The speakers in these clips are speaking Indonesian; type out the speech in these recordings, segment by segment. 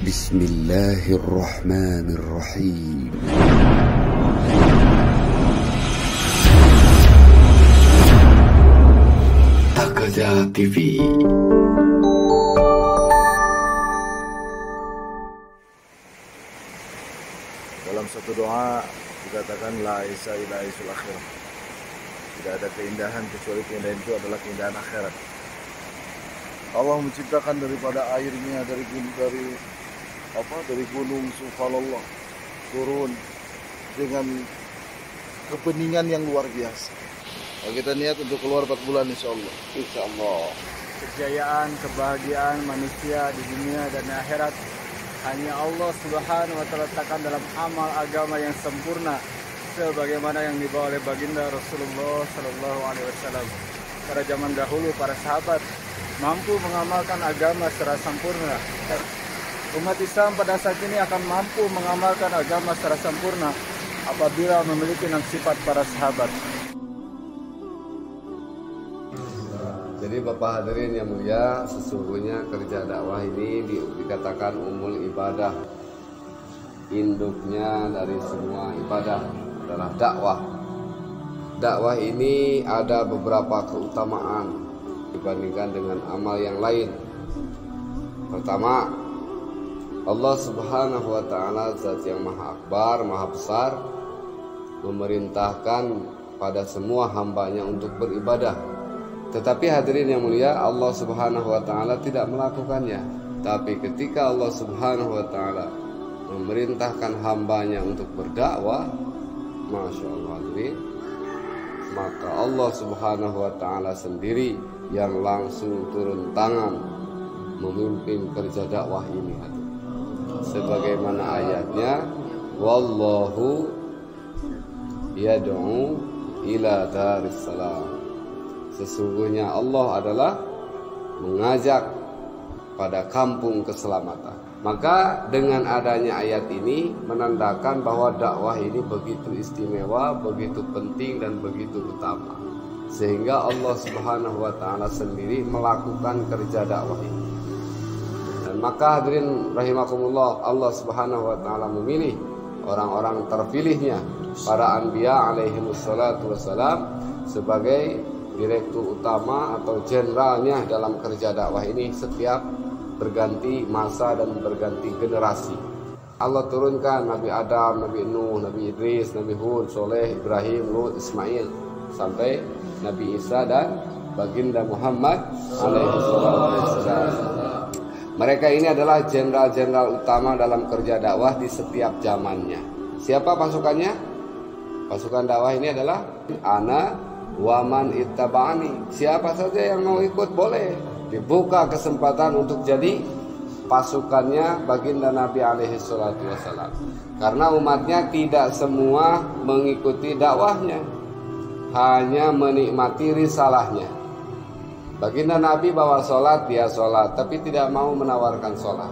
Bismillahirrahmanirrahim. Taqza TV. Dalam satu doa dikatakan la isa ila isul akhirah. Tidak ada keindahan kecuali keindahan itu adalah keindahan akhirat. Allah menciptakan daripada airnya dari gunung subhanallah turun dengan kebeningan yang luar biasa. Kita niat untuk keluar 4 bulan insyaallah. Insyaallah. Kejayaan, kebahagiaan manusia di dunia dan akhirat hanya Allah Subhanahu wa taala letakkan dalam amal agama yang sempurna sebagaimana yang dibawa oleh baginda Rasulullah sallallahu alaihi wasallam. Pada zaman dahulu para sahabat mampu mengamalkan agama secara sempurna. Umat Islam pada saat ini akan mampu mengamalkan agama secara sempurna apabila memiliki sifat para sahabat. Jadi Bapak hadirin yang mulia, sesungguhnya kerja dakwah ini dikatakan umul ibadah. Induknya dari semua ibadah adalah dakwah. Dakwah ini ada beberapa keutamaan dibandingkan dengan amal yang lain. Pertama, Allah Subhanahu wa taala zat yang maha akbar, maha besar, memerintahkan pada semua hambanya untuk beribadah. Tetapi hadirin yang mulia, Allah Subhanahu wa taala tidak melakukannya. Tapi ketika Allah Subhanahu wa taala memerintahkan hambanya untuk berdakwah, Masya Allah hadirin, maka Allah Subhanahu wa taala sendiri yang langsung turun tangan memimpin kerja dakwah ini. Sebagaimana ayatnya, wallahu yad'u ila daris salam. Sesungguhnya Allah adalah mengajak pada kampung keselamatan. Maka dengan adanya ayat ini menandakan bahwa dakwah ini begitu istimewa, begitu penting dan begitu utama. Sehingga Allah Subhanahu wa taala sendiri melakukan kerja dakwah ini. Dan maka hadirin rahimakumullah, Allah Subhanahu wa taala memilih orang-orang terpilihnya, para anbiya alaihi wassalatu wassalam, sebagai direktur utama atau jenderalnya dalam kerja dakwah ini setiap berganti masa dan berganti generasi. Allah turunkan Nabi Adam, Nabi Nuh, Nabi Idris, Nabi Hud, Soleh, Ibrahim, Lut, Ismail, sampai Nabi Isa dan baginda Muhammad alaihi wasallam. Mereka ini adalah jenderal-jenderal utama dalam kerja dakwah di setiap zamannya. Siapa pasukannya? Pasukan dakwah ini adalah ana waman ittaba'ani. Siapa saja yang mau ikut boleh. Dibuka kesempatan untuk jadi pasukannya baginda Nabi alaihi salatu wasallam. Karena umatnya tidak semua mengikuti dakwahnya, hanya menikmati risalahnya. Baginda Nabi bawa sholat, dia sholat, tapi tidak mau menawarkan sholat.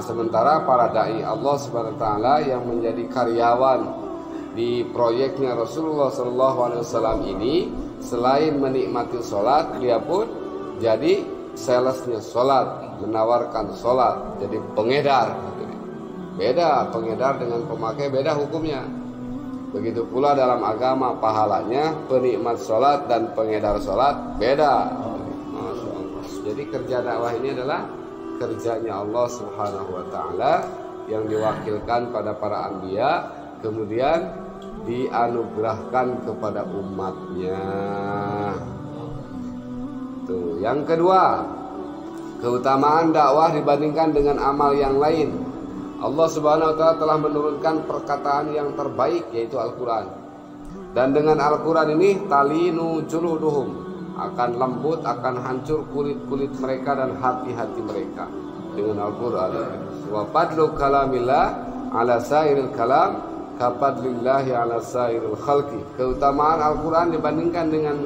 Sementara para dai Allah Subhanahu wa taala yang menjadi karyawan di proyeknya Rasulullah SAW ini, selain menikmati sholat, dia pun jadi salesnya sholat, menawarkan sholat, jadi pengedar. Beda pengedar dengan pemakai, beda hukumnya. Begitu pula dalam agama pahalanya, penikmat sholat dan pengedar sholat beda. Masya Allah. Jadi kerja dakwah ini adalah kerjanya Allah Subhanahu wa taala yang diwakilkan pada para anbiya, kemudian dianugerahkan kepada umatnya. Tuh, yang kedua, keutamaan dakwah dibandingkan dengan amal yang lain. Allah Subhanahu wa taala telah menurunkan perkataan yang terbaik, yaitu Al-Qur'an. Dan dengan Al-Qur'an ini talinu juluduhum, akan lembut, akan hancur kulit-kulit mereka dan hati-hati mereka dengan Al-Qur'an. Wa fadlu kalamillah ala sairil kalam kapadlillahi ala sairil khalqi. Keutamaan Al-Qur'an dibandingkan dengan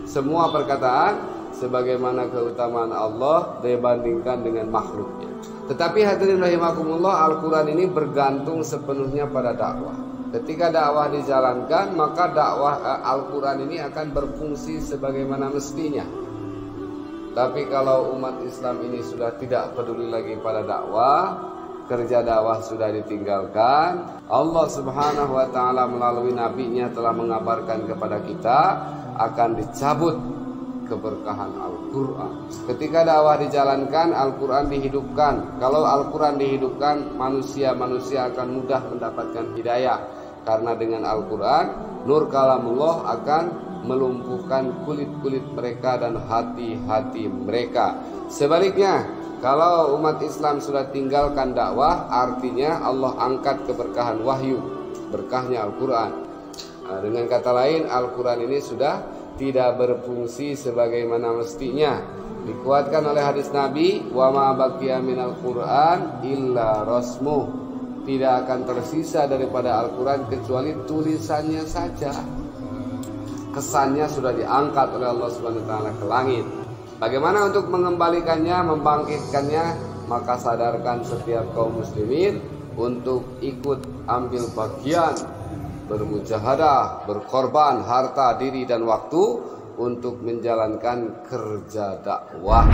semua perkataan sebagaimana keutamaan Allah dibandingkan dengan makhluknya. Tetapi hadirin rahimakumullah, Al-Quran ini bergantung sepenuhnya pada dakwah. Ketika dakwah dijalankan, maka dakwah Al-Quran ini akan berfungsi sebagaimana mestinya. Tapi kalau umat Islam ini sudah tidak peduli lagi pada dakwah, kerja dakwah sudah ditinggalkan, Allah Subhanahu wa taala melalui nabinya telah mengabarkan kepada kita akan dicabut keberkahan Al-Quran. Ketika dakwah dijalankan, Al-Quran dihidupkan. Kalau Al-Quran dihidupkan, manusia-manusia akan mudah mendapatkan hidayah. Karena dengan Al-Quran, nur kalamullah akan melumpuhkan kulit-kulit mereka dan hati-hati mereka. Sebaliknya, kalau umat Islam sudah tinggalkan dakwah, artinya Allah angkat keberkahan wahyu, berkahnya Al-Quran. Dengan kata lain, Al-Quran ini sudah tidak berfungsi sebagaimana mestinya. Dikuatkan oleh hadis Nabi, wa ma baqiya minal Qur'an illa rasmuh. Tidak akan tersisa daripada Al-Quran kecuali tulisannya saja. Kesannya sudah diangkat oleh Allah Subhanahu wa taala ke langit. Bagaimana untuk mengembalikannya, membangkitkannya? Maka sadarkan setiap kaum muslimin untuk ikut ambil bagian, bermujahadah, berkorban harta, diri dan waktu untuk menjalankan kerja dakwah.